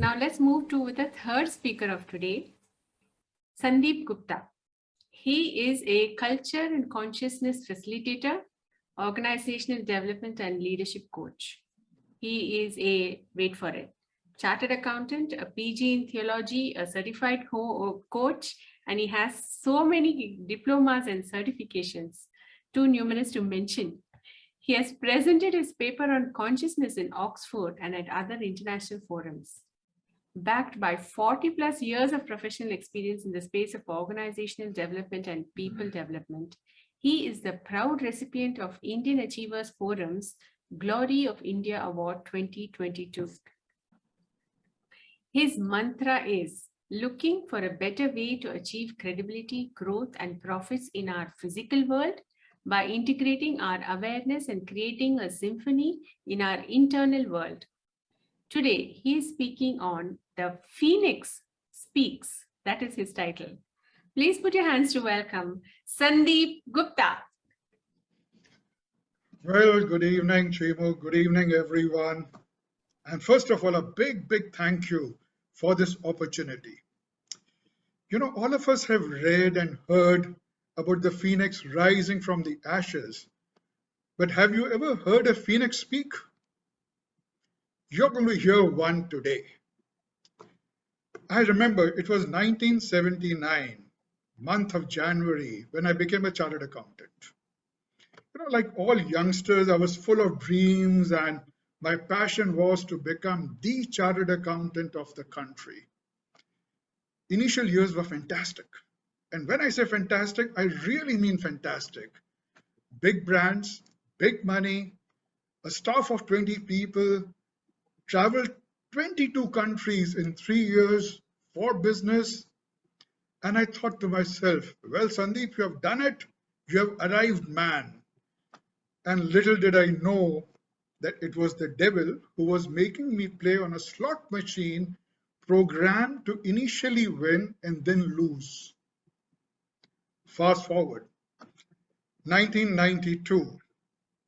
Now let's move to the third speaker of today, Sandeep Gupta. He is a culture and consciousness facilitator, organizational development and leadership coach. He is wait for it, chartered accountant, a PG in theology, a certified coach, and he has so many diplomas and certifications, too numerous to mention. He has presented his paper on consciousness in Oxford and at other international forums. Backed by 40 plus years of professional experience in the space of organizational development and people development, he is the proud recipient of Indian Achievers Forum's Glory of India Award 2022. His mantra is looking for a better way to achieve credibility, growth, and profits in our physical world by integrating our awareness and creating a symphony in our internal world. Today, he is speaking on The Phoenix Speaks. That is his title. Please put your hands to welcome Sandeep Gupta. Well, good evening, Chimo. Good evening, everyone. And first of all, a big, big thank you for this opportunity. You know, all of us have read and heard about the phoenix rising from the ashes. But have you ever heard a phoenix speak? You're going to hear one today. I remember it was 1979, month of January, when I became a chartered accountant. You know, like all youngsters, I was full of dreams, and my passion was to become the chartered accountant of the country. Initial years were fantastic. And when I say fantastic, I really mean fantastic. Big brands, big money, a staff of 20 people, traveled 22 countries in 3 years for business. And I thought to myself, well, Sandeep, you have done it. You have arrived, man. And little did I know that it was the devil who was making me play on a slot machine programmed to initially win and then lose. Fast forward, 1992,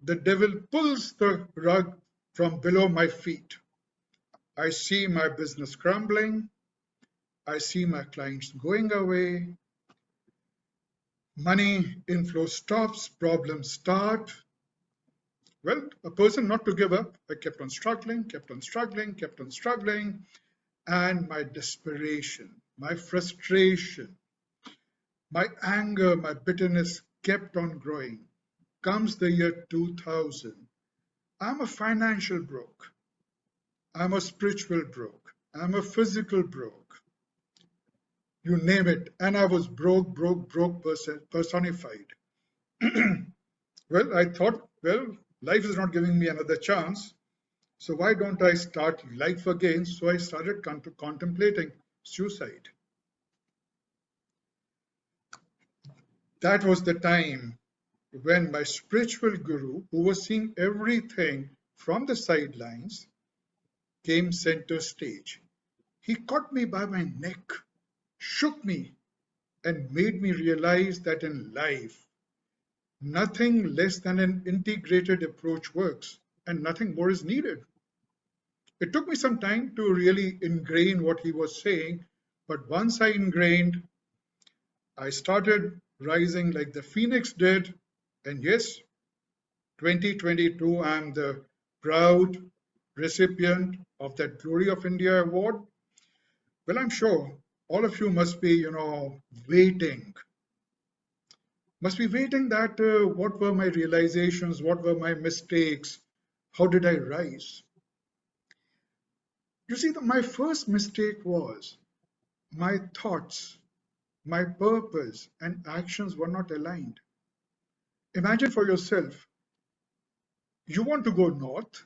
the devil pulls the rug from below my feet. I see my business crumbling. I see my clients going away. Money inflow stops, problems start. Well, a person not to give up. I kept on struggling, kept on struggling, kept on struggling. And my desperation, my frustration, my anger, my bitterness kept on growing. Comes the year 2000. I'm a financial broke. I'm a spiritual broke. I'm a physical broke. You name it. And I was broke personified. Well, I thought, well, life is not giving me another chance. So why don't I start life again? So I started contemplating suicide. That was the time when my spiritual guru, who was seeing everything from the sidelines, came center stage. He caught me by my neck, shook me, and made me realize that in life, nothing less than an integrated approach works, and nothing more is needed. It took me some time to really ingrain what he was saying, but once I ingrained, I started rising like the phoenix did, and yes, 2022, I'm the proud recipient of that Glory of India award. Well, I'm sure all of you must be, waiting. Must be waiting that what were my realizations, what were my mistakes, how did I rise? You see, my first mistake was my thoughts, my purpose, and actions were not aligned. Imagine for yourself, you want to go north,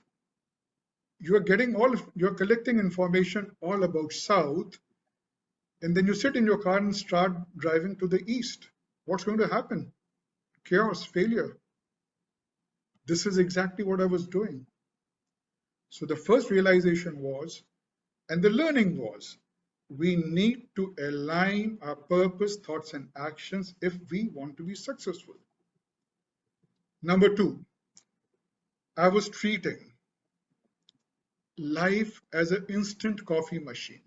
you're collecting information all about south, and then you sit in your car and start driving to the east. What's going to happen? Chaos, failure. This is exactly what I was doing. So the first realization was, and the learning was, we need to align our purpose, thoughts, and actions if we want to be successful. Number two, I was treating life as an instant coffee machine.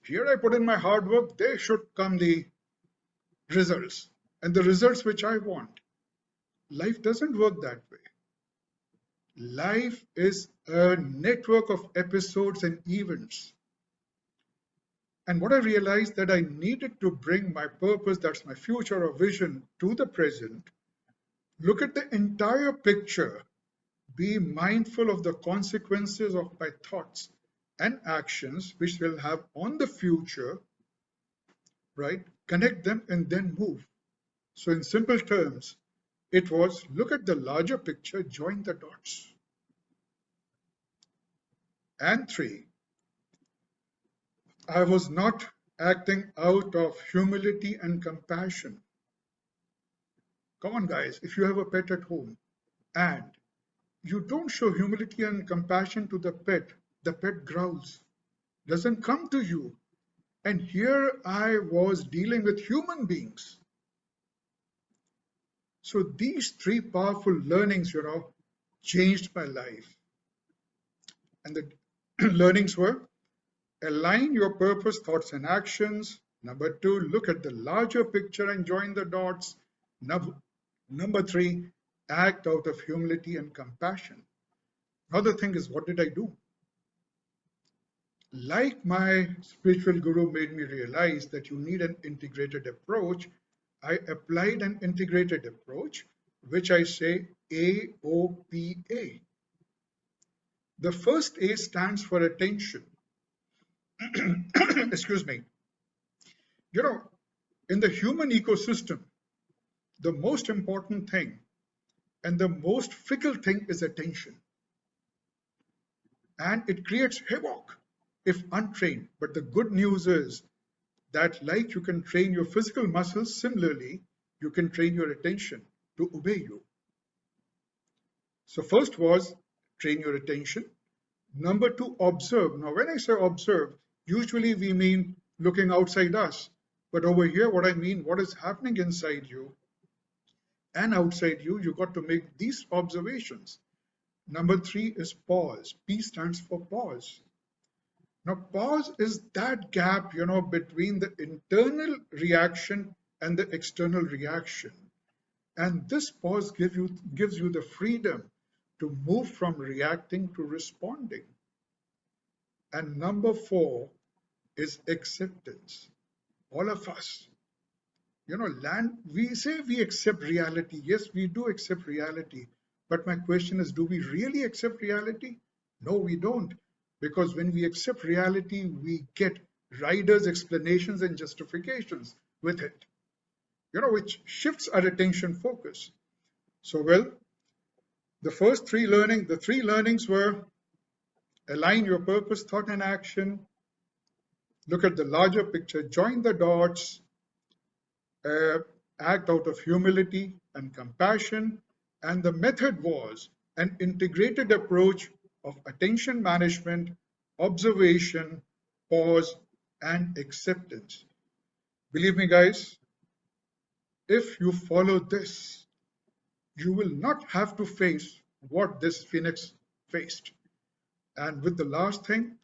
Here I put in my hard work, there should come the results, and the results which I want. Life doesn't work that way. Life is a network of episodes and events. And what I realized that I needed to bring my purpose, that's my future or vision, to the present, look at the entire picture, be mindful of the consequences of my thoughts and actions which will have on the future, right? Connect them and then move. So in simple terms, it was look at the larger picture, join the dots. And three, I was not acting out of humility and compassion. Come on, guys, if you have a pet at home and you don't show humility and compassion to the pet growls, doesn't come to you. And here I was dealing with human beings. So these three powerful learnings, changed my life. And the learnings were align your purpose, thoughts, and actions. Number two, look at the larger picture and join the dots. Number three, act out of humility and compassion. Another thing is, what did I do? Like my spiritual guru made me realize that you need an integrated approach, I applied an integrated approach, which I say AOPA. The first A stands for attention. Excuse me. You know, in the human ecosystem, the most important thing and the most fickle thing is attention. And it creates havoc if untrained. But the good news is that, like you can train your physical muscles, similarly, you can train your attention to obey you. So, first was train your attention. Number two, observe. Now, when I say observe, usually we mean looking outside us. But over here, what I mean, what is happening inside you and outside you, you got to make these observations. Number three is pause. P stands for pause. Now, pause is that gap, between the internal reaction and the external reaction. And this pause gives you the freedom to move from reacting to responding. And number four is acceptance. All of us, we say we accept reality. Yes, we do accept reality. But my question is, do we really accept reality? No, we don't. Because when we accept reality, we get riders' explanations and justifications with it, which shifts our attention focus. So, well, the three learnings were align your purpose, thought, and action, look at the larger picture, join the dots, uh, act out of humility and compassion. And the method was an integrated approach of attention management, observation, pause, and acceptance. Believe me, guys, if you follow this, you will not have to face what this phoenix faced. And with the last thing,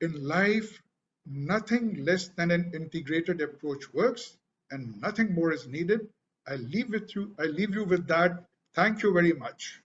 in life, nothing less than an integrated approach works and nothing more is needed. I leave you with that. Thank you very much.